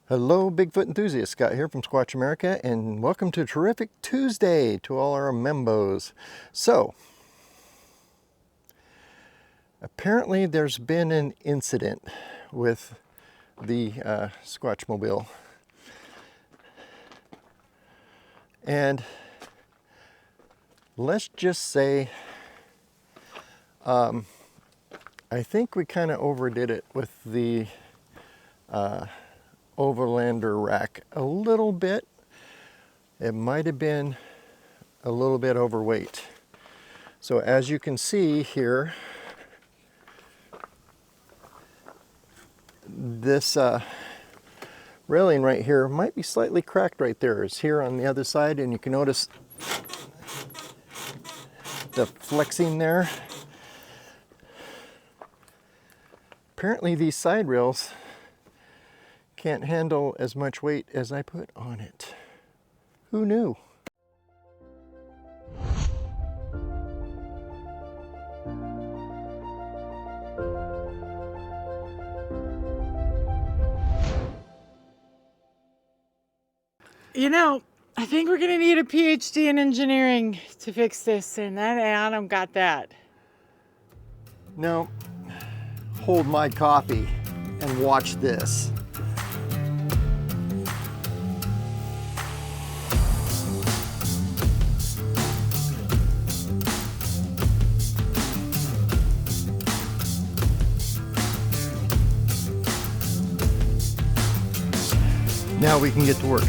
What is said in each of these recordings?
Hello, Bigfoot enthusiasts. Scott here from Squatch America, and welcome to Terrific Tuesday to all our membos. So, apparently there's been an incident with the Squatch mobile. And let's just say, I think we kind of overdid it with the Overlander rack a little bit. It might have been a little bit overweight. So as you can see here, this railing right here might be slightly cracked right there. It's here on the other side, and you can notice the flexing there. Apparently these side rails can't handle as much weight as I put on it. Who knew? You know, I think we're gonna need a PhD in engineering to fix this, and that Adam got that. No, hold my coffee and watch this. Now we can get to work.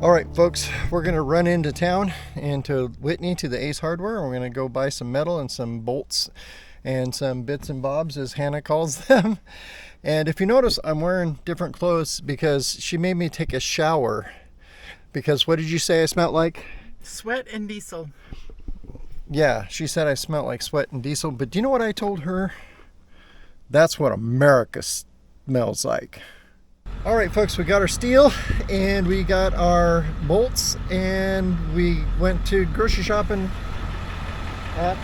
All right, folks, we're gonna run into town and to Whitney to the Ace Hardware, and we're gonna go buy some metal and some bolts and some bits and bobs, as Hannah calls them. And if you notice, I'm wearing different clothes because she made me take a shower. Because what did you say I smelled like? Sweat and diesel. Yeah, she said I smelled like sweat and diesel, but do you know what I told her? That's what America smells like. All right, folks, we got our steel and we got our bolts, and we went to grocery shopping at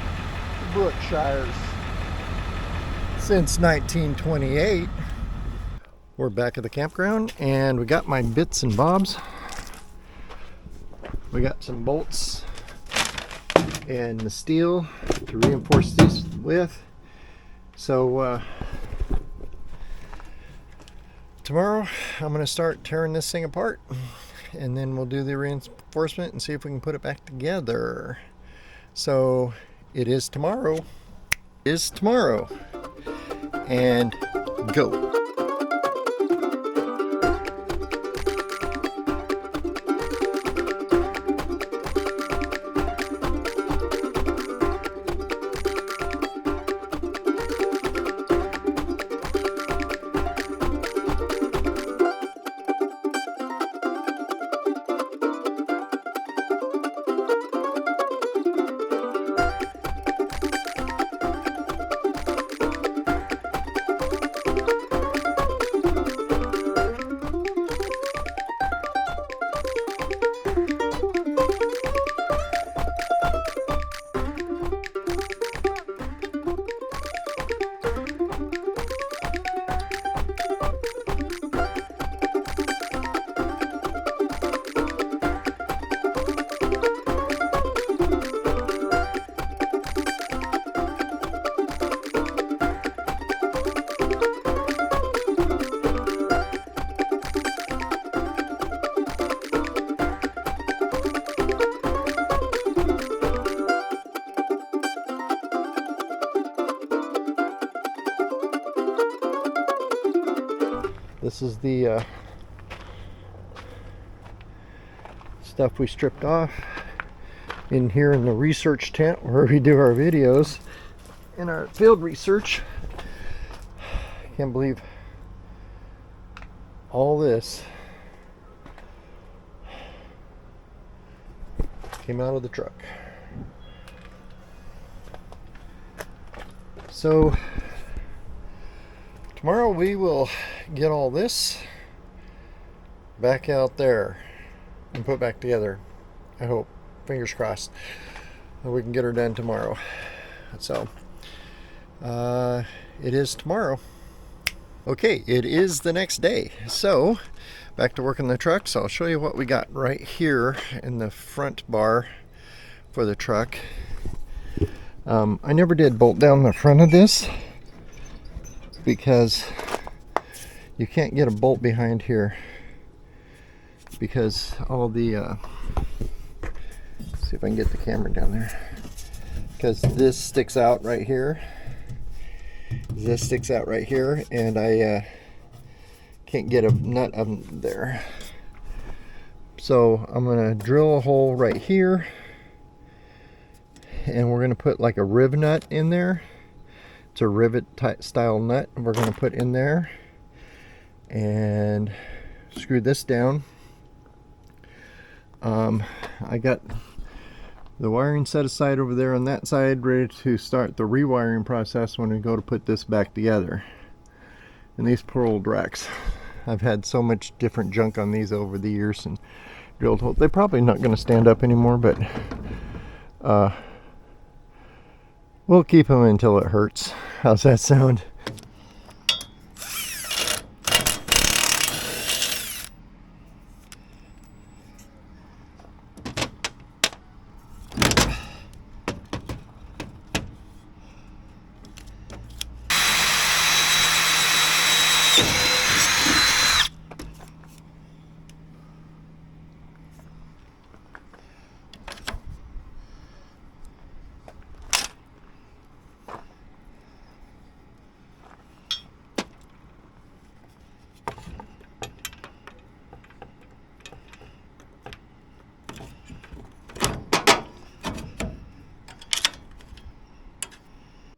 Brookshire's since 1928. We're back at the campground and we got my bits and bobs. We got some bolts and the steel to reinforce these with. So tomorrow I'm going to start tearing this thing apart, and then we'll do the reinforcement and see if we can put it back together. So it is tomorrow. And go. This is the stuff we stripped off in here in the research tent where we do our videos and our field research. Can't believe all this came out of the truck. So tomorrow we will get all this back out there and put back together. I hope, fingers crossed, that we can get her done tomorrow. So it is tomorrow. Okay, it is the next day. So back to work in the truck. So I'll show you what we got right here in the front bar for the truck. I never did bolt down the front of this because you can't get a bolt behind here because all the see if I can get the camera down there, because this sticks out right here, and I can't get a nut of there. So I'm gonna drill a hole right here, and we're gonna put like a riv nut in there. It's a rivet style nut we're gonna put in there, and screw this down. I got the wiring set aside over there on that side, ready to start the rewiring process when we go to put this back together. And these poor old racks, I've had so much different junk on these over the years and drilled holes. They're probably not going to stand up anymore, but we'll keep them until it hurts. How's that sound?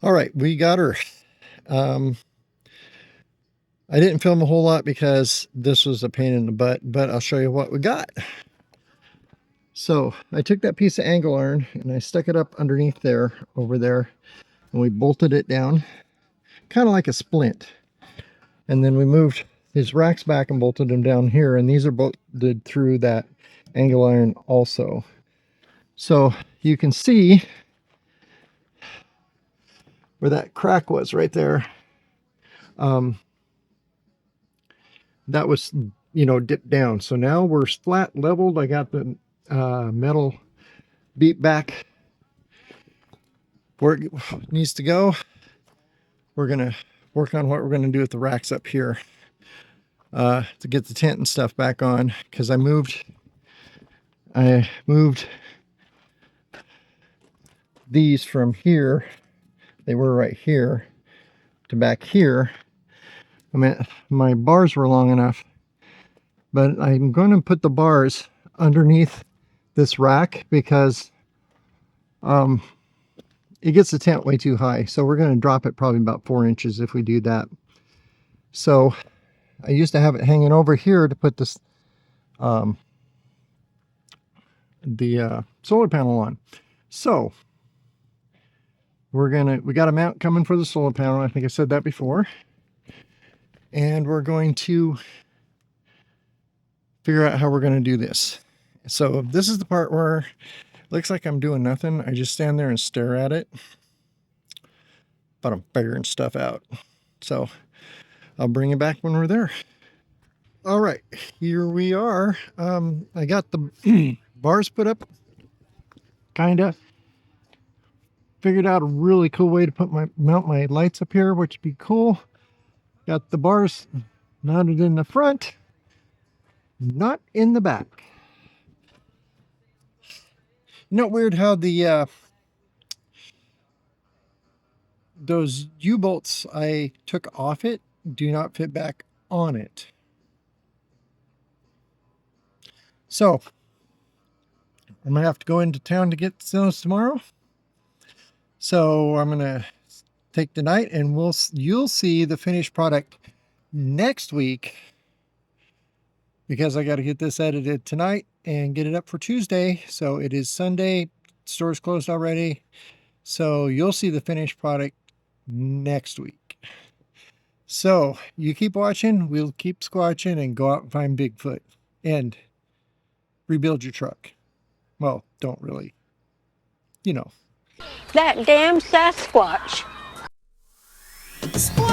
All right, we got her. I didn't film a whole lot because this was a pain in the butt, but I'll show you what we got. So I took that piece of angle iron and I stuck it up underneath there, over there, and we bolted it down, kind of like a splint. And then we moved his racks back and bolted them down here, and these are bolted through that angle iron also. So you can see where that crack was right there. That was, you know, dipped down. So now we're flat leveled. I got the metal beat back where it needs to go. We're gonna work on what we're gonna do with the racks up here to get the tent and stuff back on, because I moved these from here, they were right here, to back here. I mean, my bars were long enough, but I'm going to put the bars underneath this rack because it gets the tent way too high. So we're going to drop it probably about 4 inches if we do that. So I used to have it hanging over here to put this the solar panel on. So we got a mount coming for the solar panel. I think I said that before. And we're going to figure out how we're going to do this. So this is the part where it looks like I'm doing nothing. I just stand there and stare at it, but I'm figuring stuff out. So I'll bring it back when we're there. All right, here we are. I got the bars put up, kind of figured out a really cool way to mount my lights up here, which would be cool. Got the bars mounted in the front, not in the back. Isn't it weird how the those U-bolts I took off it do not fit back on it? So I'm gonna have to go into town to get those tomorrow. So I'm gonna take tonight, and you'll see the finished product next week, because I got to get this edited tonight and get it up for Tuesday. So it is Sunday. Store's closed already. So you'll see the finished product next week. So you keep watching, we'll keep squatching and go out and find Bigfoot and rebuild your truck. Well, don't really, you know. That damn Sasquatch. Squatch!